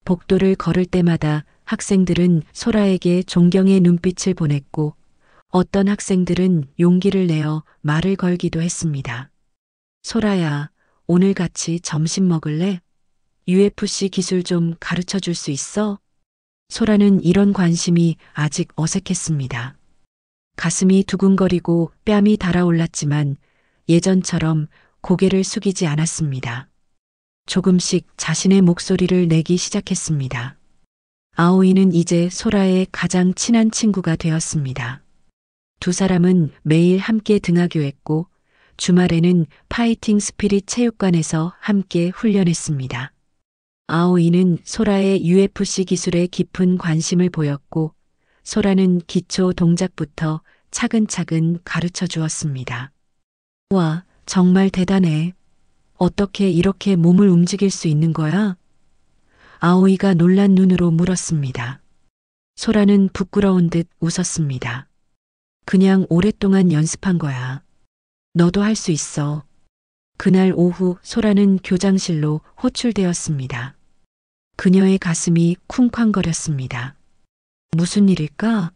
복도를 걸을 때마다 학생들은 소라에게 존경의 눈빛을 보냈고 어떤 학생들은 용기를 내어 말을 걸기도 했습니다. 소라야, 오늘 같이 점심 먹을래? UFC 기술 좀 가르쳐 줄 수 있어? 소라는 이런 관심이 아직 어색했습니다. 가슴이 두근거리고 뺨이 달아올랐지만 예전처럼 고개를 숙이지 않았습니다. 조금씩 자신의 목소리를 내기 시작했습니다. 아오이는 이제 소라의 가장 친한 친구가 되었습니다. 두 사람은 매일 함께 등하교했고 주말에는 파이팅 스피릿 체육관에서 함께 훈련했습니다. 아오이는 소라의 UFC 기술에 깊은 관심을 보였고 소라는 기초 동작부터 차근차근 가르쳐 주었습니다. 와, 정말 대단해. 어떻게 이렇게 몸을 움직일 수 있는 거야? 아오이가 놀란 눈으로 물었습니다. 소라는 부끄러운 듯 웃었습니다. 그냥 오랫동안 연습한 거야. 너도 할 수 있어. 그날 오후 소라는 교장실로 호출되었습니다. 그녀의 가슴이 쿵쾅거렸습니다. 무슨 일일까?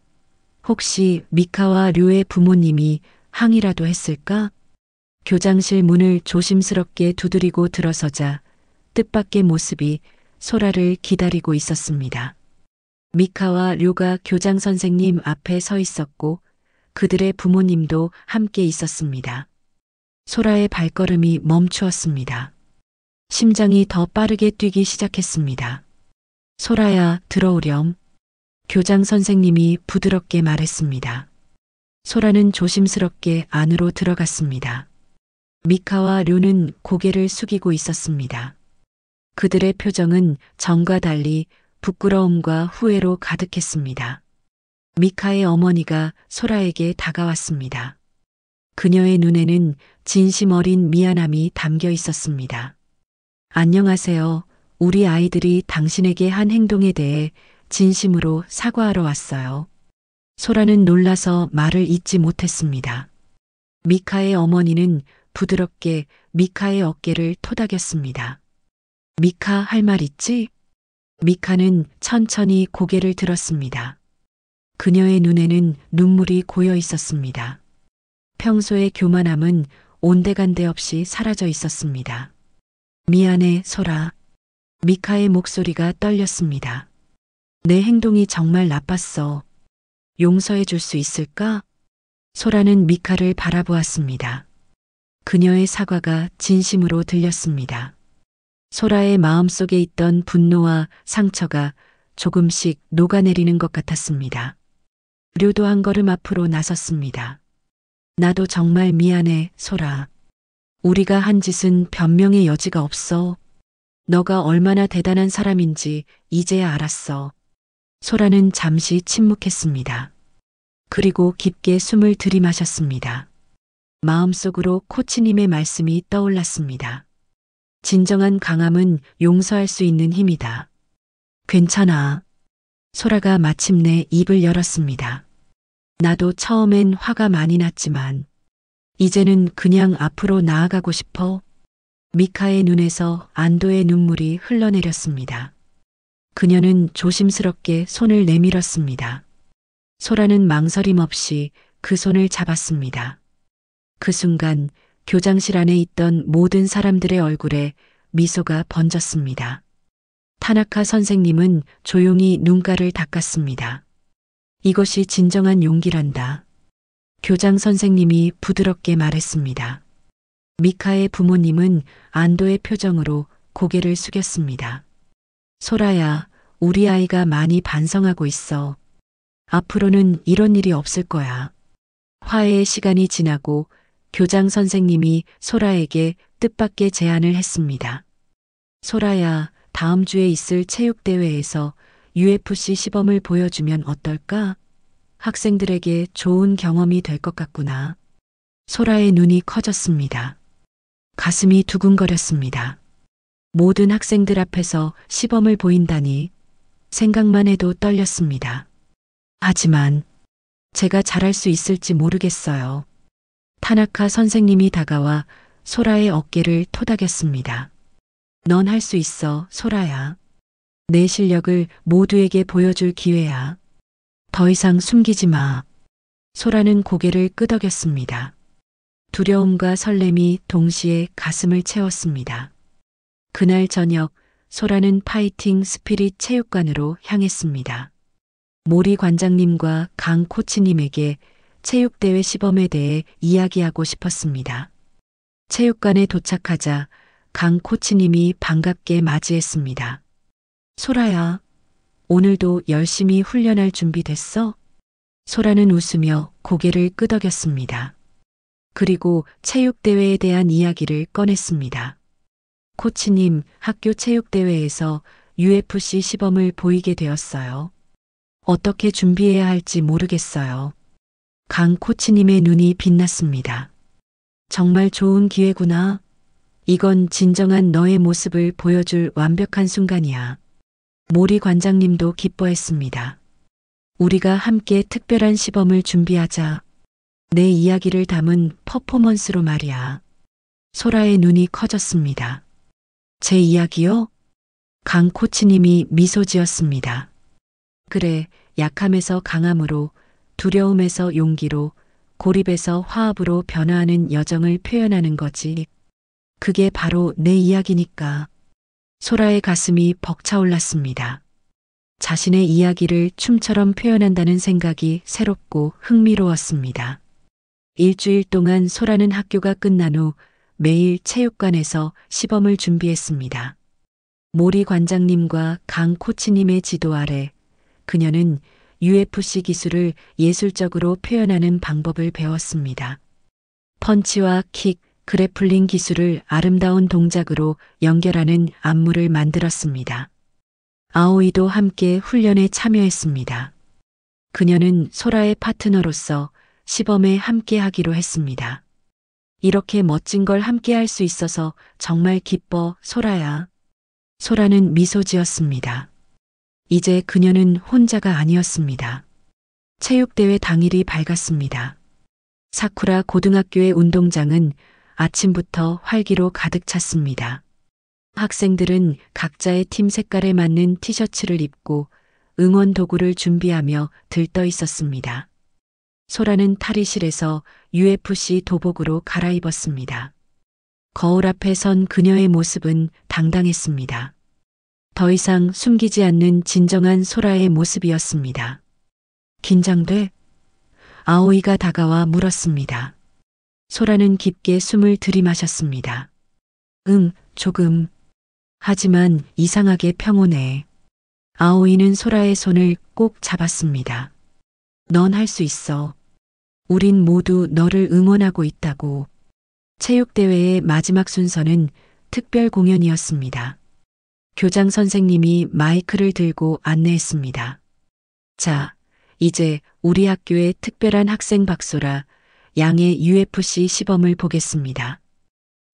혹시 미카와 류의 부모님이 항의라도 했을까? 교장실 문을 조심스럽게 두드리고 들어서자 뜻밖의 모습이 소라를 기다리고 있었습니다. 미카와 류가 교장 선생님 앞에 서 있었고 그들의 부모님도 함께 있었습니다. 소라의 발걸음이 멈추었습니다. 심장이 더 빠르게 뛰기 시작했습니다. 소라야, 들어오렴. 교장 선생님이 부드럽게 말했습니다. 소라는 조심스럽게 안으로 들어갔습니다. 미카와 류는 고개를 숙이고 있었습니다. 그들의 표정은 전과 달리 부끄러움과 후회로 가득했습니다. 미카의 어머니가 소라에게 다가왔습니다. 그녀의 눈에는 진심 어린 미안함이 담겨 있었습니다. 안녕하세요. 우리 아이들이 당신에게 한 행동에 대해 진심으로 사과하러 왔어요. 소라는 놀라서 말을 잇지 못했습니다. 미카의 어머니는 부드럽게 미카의 어깨를 토닥였습니다. 미카, 할 말 있지? 미카는 천천히 고개를 들었습니다. 그녀의 눈에는 눈물이 고여 있었습니다. 평소의 교만함은 온데간데 없이 사라져 있었습니다. 미안해, 소라. 미카의 목소리가 떨렸습니다. 내 행동이 정말 나빴어. 용서해 줄 수 있을까? 소라는 미카를 바라보았습니다. 그녀의 사과가 진심으로 들렸습니다. 소라의 마음속에 있던 분노와 상처가 조금씩 녹아내리는 것 같았습니다. 류도 한 걸음 앞으로 나섰습니다. 나도 정말 미안해, 소라. 우리가 한 짓은 변명의 여지가 없어. 너가 얼마나 대단한 사람인지 이제야 알았어. 소라는 잠시 침묵했습니다. 그리고 깊게 숨을 들이마셨습니다. 마음속으로 코치님의 말씀이 떠올랐습니다. 진정한 강함은 용서할 수 있는 힘이다. 괜찮아. 소라가 마침내 입을 열었습니다. 나도 처음엔 화가 많이 났지만 이제는 그냥 앞으로 나아가고 싶어. 미카의 눈에서 안도의 눈물이 흘러내렸습니다. 그녀는 조심스럽게 손을 내밀었습니다. 소라는 망설임 없이 그 손을 잡았습니다. 그 순간 교장실 안에 있던 모든 사람들의 얼굴에 미소가 번졌습니다. 타나카 선생님은 조용히 눈가를 닦았습니다. 이것이 진정한 용기란다. 교장 선생님이 부드럽게 말했습니다. 미카의 부모님은 안도의 표정으로 고개를 숙였습니다. 소라야, 우리 아이가 많이 반성하고 있어. 앞으로는 이런 일이 없을 거야. 화해의 시간이 지나고 교장 선생님이 소라에게 뜻밖의 제안을 했습니다. 소라야, 다음 주에 있을 체육대회에서 UFC 시범을 보여주면 어떨까? 학생들에게 좋은 경험이 될 것 같구나. 소라의 눈이 커졌습니다. 가슴이 두근거렸습니다. 모든 학생들 앞에서 시범을 보인다니 생각만 해도 떨렸습니다. 하지만 제가 잘할 수 있을지 모르겠어요. 타나카 선생님이 다가와 소라의 어깨를 토닥였습니다. 넌 할 수 있어, 소라야. 내 실력을 모두에게 보여줄 기회야. 더 이상 숨기지 마. 소라는 고개를 끄덕였습니다. 두려움과 설렘이 동시에 가슴을 채웠습니다. 그날 저녁 소라는 파이팅 스피릿 체육관으로 향했습니다. 모리 관장님과 강 코치님에게 체육대회 시범에 대해 이야기하고 싶었습니다. 체육관에 도착하자 강 코치님이 반갑게 맞이했습니다. 소라야, 오늘도 열심히 훈련할 준비 됐어? 소라는 웃으며 고개를 끄덕였습니다. 그리고 체육대회에 대한 이야기를 꺼냈습니다. 코치님, 학교 체육대회에서 UFC 시범을 보이게 되었어요. 어떻게 준비해야 할지 모르겠어요. 강 코치님의 눈이 빛났습니다. 정말 좋은 기회구나. 이건 진정한 너의 모습을 보여줄 완벽한 순간이야. 모리 관장님도 기뻐했습니다. 우리가 함께 특별한 시범을 준비하자. 내 이야기를 담은 퍼포먼스로 말이야. 소라의 눈이 커졌습니다. 제 이야기요? 강 코치님이 미소 지었습니다. 그래, 약함에서 강함으로, 두려움에서 용기로, 고립에서 화합으로 변화하는 여정을 표현하는 거지. 그게 바로 내 이야기니까. 소라의 가슴이 벅차올랐습니다. 자신의 이야기를 춤처럼 표현한다는 생각이 새롭고 흥미로웠습니다. 일주일 동안 소라는 학교가 끝난 후 매일 체육관에서 시범을 준비했습니다. 모리 관장님과 강 코치님의 지도 아래 그녀는 UFC 기술을 예술적으로 표현하는 방법을 배웠습니다. 펀치와 킥, 그래플링 기술을 아름다운 동작으로 연결하는 안무를 만들었습니다. 아오이도 함께 훈련에 참여했습니다. 그녀는 소라의 파트너로서 시범에 함께 하기로 했습니다. 이렇게 멋진 걸 함께 할 수 있어서 정말 기뻐, 소라야. 소라는 미소 지었습니다. 이제 그녀는 혼자가 아니었습니다. 체육대회 당일이 밝았습니다. 사쿠라 고등학교의 운동장은 아침부터 활기로 가득 찼습니다. 학생들은 각자의 팀 색깔에 맞는 티셔츠를 입고 응원 도구를 준비하며 들떠 있었습니다. 소라는 탈의실에서 UFC 도복으로 갈아입었습니다. 거울 앞에 선 그녀의 모습은 당당했습니다. 더 이상 숨기지 않는 진정한 소라의 모습이었습니다. 긴장돼? 아오이가 다가와 물었습니다. 소라는 깊게 숨을 들이마셨습니다. 조금. 하지만 이상하게 평온해. 아오이는 소라의 손을 꼭 잡았습니다. 넌 할 수 있어. 우린 모두 너를 응원하고 있다고. 체육대회의 마지막 순서는 특별 공연이었습니다. 교장 선생님이 마이크를 들고 안내했습니다. 자, 이제 우리 학교의 특별한 학생 박소라 양의 UFC 시범을 보겠습니다.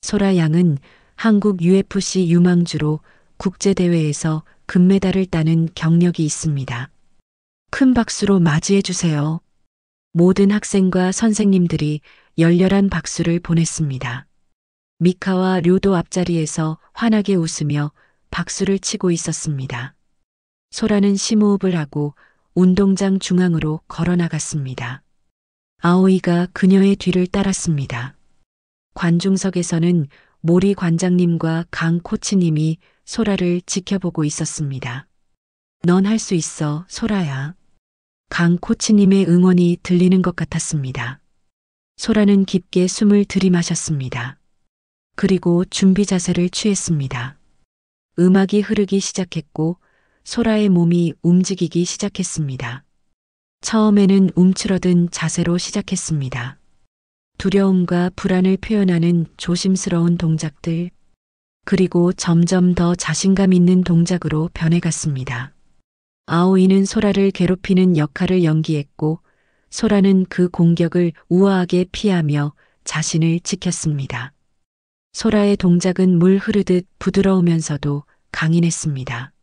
소라 양은 한국 UFC 유망주로 국제대회에서 금메달을 따는 경력이 있습니다. 큰 박수로 맞이해 주세요. 모든 학생과 선생님들이 열렬한 박수를 보냈습니다. 미카와 료도 앞자리에서 환하게 웃으며 박수를 치고 있었습니다. 소라는 심호흡을 하고 운동장 중앙으로 걸어나갔습니다. 아오이가 그녀의 뒤를 따랐습니다. 관중석에서는 모리 관장님과 강 코치님이 소라를 지켜보고 있었습니다. 넌 할 수 있어, 소라야. 강 코치님의 응원이 들리는 것 같았습니다. 소라는 깊게 숨을 들이마셨습니다. 그리고 준비 자세를 취했습니다. 음악이 흐르기 시작했고 소라의 몸이 움직이기 시작했습니다. 처음에는 움츠러든 자세로 시작했습니다. 두려움과 불안을 표현하는 조심스러운 동작들, 그리고 점점 더 자신감 있는 동작으로 변해갔습니다. 아오이는 소라를 괴롭히는 역할을 연기했고 소라는 그 공격을 우아하게 피하며 자신을 지켰습니다. 소라의 동작은 물 흐르듯 부드러우면서도 강인했습니다.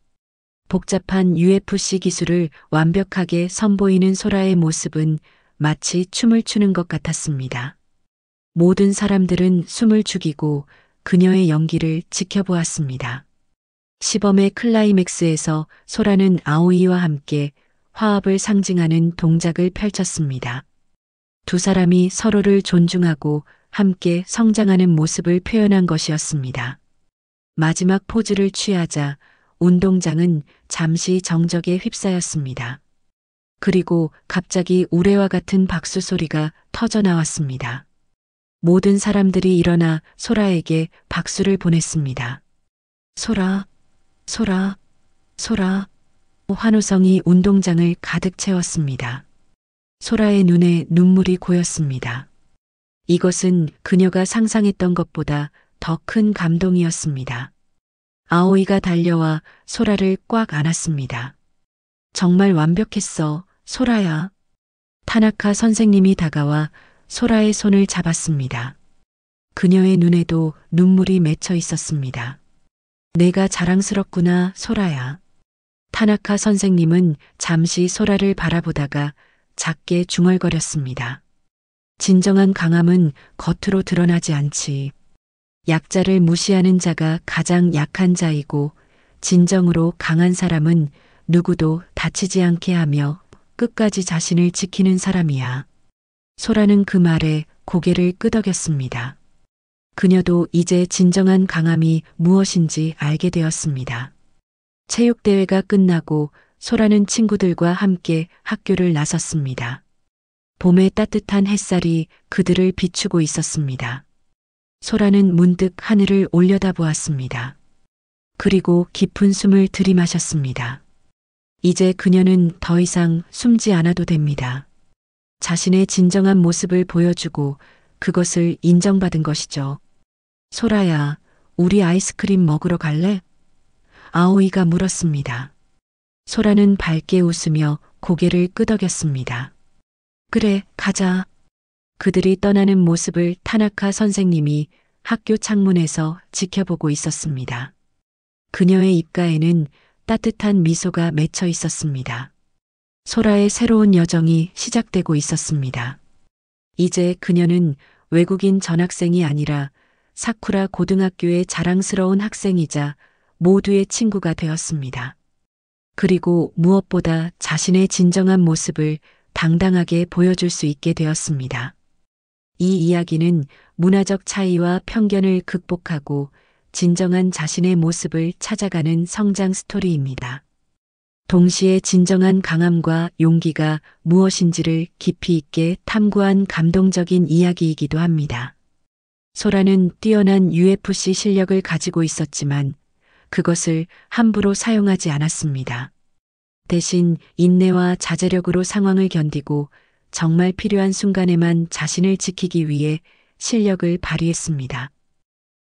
복잡한 UFC 기술을 완벽하게 선보이는 소라의 모습은 마치 춤을 추는 것 같았습니다. 모든 사람들은 숨을 죽이고 그녀의 연기를 지켜보았습니다. 시범의 클라이맥스에서 소라는 아오이와 함께 화합을 상징하는 동작을 펼쳤습니다. 두 사람이 서로를 존중하고 함께 성장하는 모습을 표현한 것이었습니다. 마지막 포즈를 취하자 운동장은 잠시 정적에 휩싸였습니다. 그리고 갑자기 우레와 같은 박수 소리가 터져 나왔습니다. 모든 사람들이 일어나 소라에게 박수를 보냈습니다. 소라, 소라, 소라. 환호성이 운동장을 가득 채웠습니다. 소라의 눈에 눈물이 고였습니다. 이것은 그녀가 상상했던 것보다 더 큰 감동이었습니다. 아오이가 달려와 소라를 꽉 안았습니다. 정말 완벽했어, 소라야. 타나카 선생님이 다가와 소라의 손을 잡았습니다. 그녀의 눈에도 눈물이 맺혀 있었습니다. 내가 자랑스럽구나, 소라야. 타나카 선생님은 잠시 소라를 바라보다가 작게 중얼거렸습니다. 진정한 강함은 겉으로 드러나지 않지. 약자를 무시하는 자가 가장 약한 자이고, 진정으로 강한 사람은 누구도 다치지 않게 하며 끝까지 자신을 지키는 사람이야. 소라는 그 말에 고개를 끄덕였습니다. 그녀도 이제 진정한 강함이 무엇인지 알게 되었습니다. 체육대회가 끝나고 소라는 친구들과 함께 학교를 나섰습니다. 봄의 따뜻한 햇살이 그들을 비추고 있었습니다. 소라는 문득 하늘을 올려다보았습니다. 그리고 깊은 숨을 들이마셨습니다. 이제 그녀는 더 이상 숨지 않아도 됩니다. 자신의 진정한 모습을 보여주고 그것을 인정받은 것이죠. 소라야, 우리 아이스크림 먹으러 갈래? 아오이가 물었습니다. 소라는 밝게 웃으며 고개를 끄덕였습니다. 그래, 가자. 그들이 떠나는 모습을 타나카 선생님이 학교 창문에서 지켜보고 있었습니다. 그녀의 입가에는 따뜻한 미소가 맺혀 있었습니다. 소라의 새로운 여정이 시작되고 있었습니다. 이제 그녀는 외국인 전학생이 아니라 사쿠라 고등학교의 자랑스러운 학생이자 모두의 친구가 되었습니다. 그리고 무엇보다 자신의 진정한 모습을 당당하게 보여줄 수 있게 되었습니다. 이 이야기는 문화적 차이와 편견을 극복하고 진정한 자신의 모습을 찾아가는 성장 스토리입니다. 동시에 진정한 강함과 용기가 무엇인지를 깊이 있게 탐구한 감동적인 이야기이기도 합니다. 소라는 뛰어난 UFC 실력을 가지고 있었지만 그것을 함부로 사용하지 않았습니다. 대신 인내와 자제력으로 상황을 견디고 정말 필요한 순간에만 자신을 지키기 위해 실력을 발휘했습니다.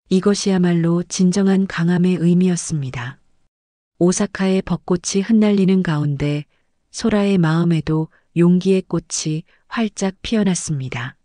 이것이야말로 진정한 강함의 의미였습니다. 오사카의 벚꽃이 흩날리는 가운데 소라의 마음에도 용기의 꽃이 활짝 피어났습니다.